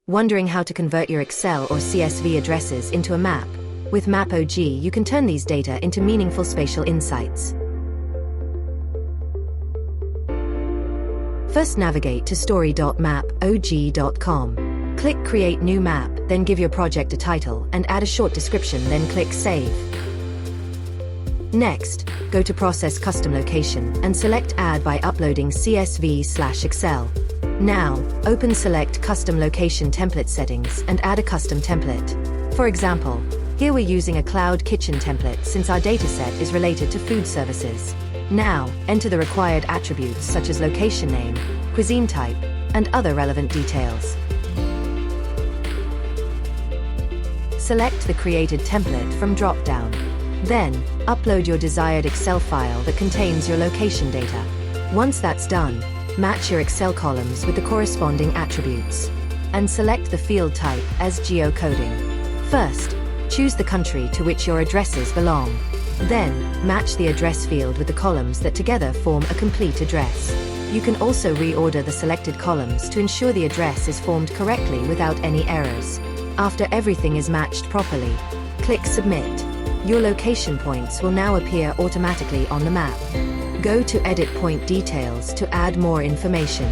Wondering how to convert your Excel or CSV addresses into a map? With MAPOG, you can turn these data into meaningful spatial insights. First, navigate to story.mapog.com. Click Create New Map, then give your project a title and add a short description, then click Save. Next, go to Process Custom Location and select Add by uploading CSV/Excel. Now, open Select Custom Location Template Settings and add a custom template. For example, here we're using a Cloud Kitchen template since our dataset is related to food services. Now, enter the required attributes such as location name, cuisine type, and other relevant details. Select the created template from drop-down. Then, upload your desired Excel file that contains your location data. Once that's done, match your Excel columns with the corresponding attributes, and select the field type as geocoding. First, choose the country to which your addresses belong. Then, match the address field with the columns that together form a complete address. You can also reorder the selected columns to ensure the address is formed correctly without any errors. After everything is matched properly, click Submit. Your location points will now appear automatically on the map. Go to Edit Point Details to add more information.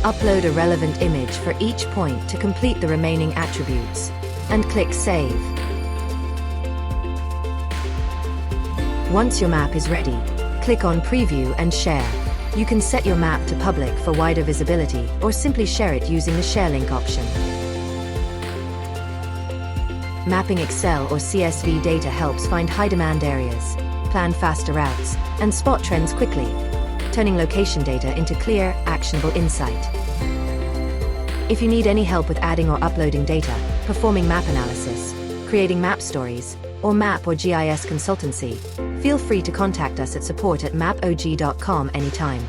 Upload a relevant image for each point to complete the remaining attributes, and click Save. Once your map is ready, click on Preview and Share. You can set your map to public for wider visibility or simply share it using the Share Link option. Mapping Excel or CSV data helps find high-demand areas, plan faster routes, and spot trends quickly, turning location data into clear, actionable insight. If you need any help with adding or uploading data, performing map analysis, creating map stories, or map or GIS consultancy, feel free to contact us at support@mapog.com anytime.